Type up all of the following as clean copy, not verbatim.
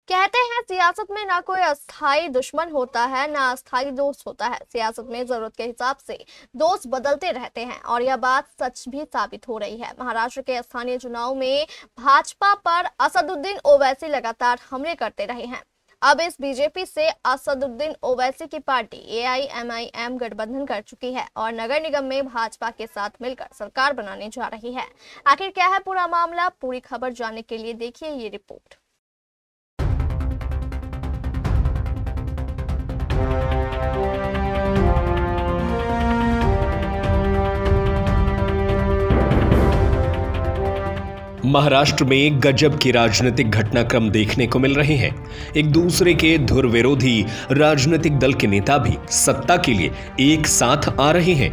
कहते हैं सियासत में ना कोई अस्थाई दुश्मन होता है ना अस्थाई दोस्त होता है। सियासत में जरूरत के हिसाब से दोस्त बदलते रहते हैं और यह बात सच भी साबित हो रही है। महाराष्ट्र के स्थानीय चुनाव में भाजपा पर असदुद्दीन ओवैसी लगातार हमले करते रहे हैं। अब इस बीजेपी से असदुद्दीन ओवैसी की पार्टी AIMIM गठबंधन कर चुकी है और नगर निगम में भाजपा के साथ मिलकर सरकार बनाने जा रही है। आखिर क्या है पूरा मामला, पूरी खबर जानने के लिए देखिए ये रिपोर्ट। महाराष्ट्र में गजब की राजनीतिक घटनाक्रम देखने को मिल रहे हैं। एक दूसरे के धुर विरोधी राजनीतिक दल के नेता भी सत्ता के लिए एक साथ आ रहे हैं।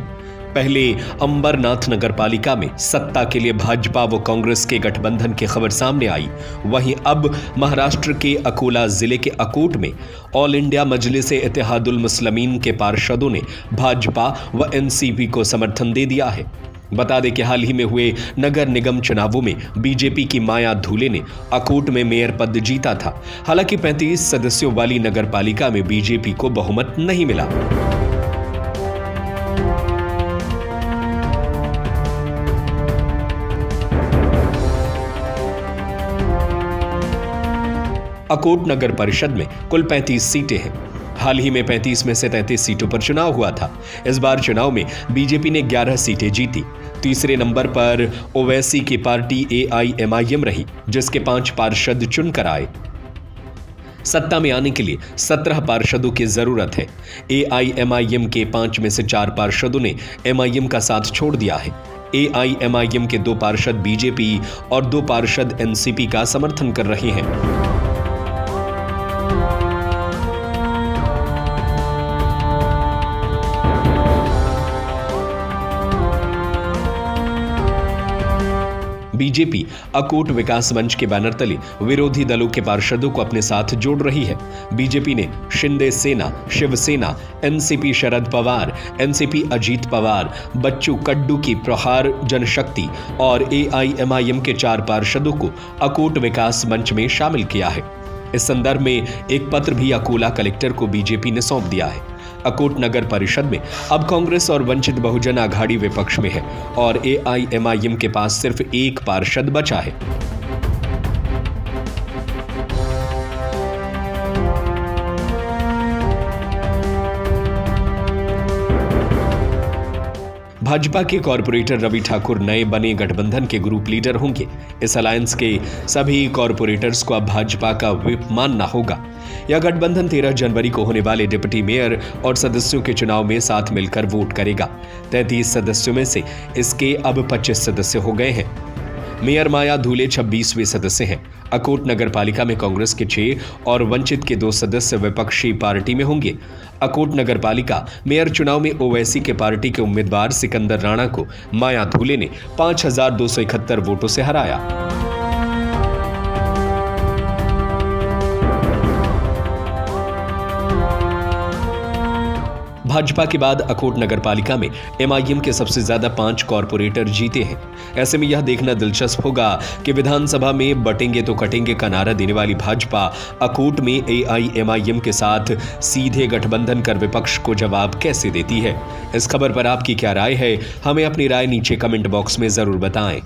पहले अंबरनाथ नगर पालिका में सत्ता के लिए भाजपा व कांग्रेस के गठबंधन की खबर सामने आई। वहीं अब महाराष्ट्र के अकोला जिले के अकोट में ऑल इंडिया मजलिस-ए-इत्तेहादुल मुस्लिमीन के पार्षदों ने भाजपा व NCP को समर्थन दे दिया है। बता दें कि हाल ही में हुए नगर निगम चुनावों में बीजेपी की माया धूले ने अकोट में मेयर पद जीता था। हालांकि 35 सदस्यों वाली नगर पालिका में बीजेपी को बहुमत नहीं मिला। अकोट नगर परिषद में कुल 35 सीटें हैं। हाल ही में 35 में से 33 सीटों पर चुनाव हुआ था। इस बार चुनाव में बीजेपी ने 11 सीटें जीती। तीसरे नंबर पर ओवैसी की पार्टी AIMIM रही, जिसके 5 पार्षद चुनकर आए। सत्ता में आने के लिए 17 पार्षदों की जरूरत है। AIMIM के 5 में से 4 पार्षदों ने MIM का साथ छोड़ दिया है। AIMIM के 2 पार्षद बीजेपी और 2 पार्षद NCP का समर्थन कर रहे हैं। बीजेपी अकोट विकास मंच के बैनर तले विरोधी दलों के पार्षदों को अपने साथ जोड़ रही है। बीजेपी ने शिंदे सेना, शिवसेना, NCP शरद पवार, NCP अजीत पवार, बच्चू कड्डू की प्रहार जनशक्ति और AIMIM के 4 पार्षदों को अकोट विकास मंच में शामिल किया है। इस संदर्भ में एक पत्र भी अकोला कलेक्टर को बीजेपी ने सौंप दिया है। अकोट नगर परिषद में अब कांग्रेस और वंचित बहुजन आघाड़ी विपक्ष में है और AIMIM के पास सिर्फ 1 पार्षद बचा है। भाजपा के कॉरपोरेटर रवि ठाकुर नए बने गठबंधन के ग्रुप लीडर होंगे। इस अलायंस के सभी कॉरपोरेटर्स को अब भाजपा का व्हिप मानना होगा। यह गठबंधन 13 जनवरी को होने वाले डिप्टी मेयर और सदस्यों के चुनाव में साथ मिलकर वोट करेगा। 33 सदस्यों में से इसके अब 25 सदस्य हो गए हैं। मेयर माया धूले 26वें सदस्य हैं। अकोट नगर पालिका में कांग्रेस के 6 और वंचित के 2 सदस्य विपक्षी पार्टी में होंगे। अकोट नगर पालिका मेयर चुनाव में ओवैसी के पार्टी के उम्मीदवार सिकंदर राणा को माया धूले ने 5271 वोटों से हराया। भाजपा के बाद अकोट नगर पालिका में MIM के सबसे ज्यादा 5 कॉरपोरेटर जीते हैं। ऐसे में यह देखना दिलचस्प होगा कि विधानसभा में बटेंगे तो कटेंगे का नारा देने वाली भाजपा अकोट में AIMIM के साथ सीधे गठबंधन कर विपक्ष को जवाब कैसे देती है। इस खबर पर आपकी क्या राय है, हमें अपनी राय नीचे कमेंट बॉक्स में जरूर बताएं।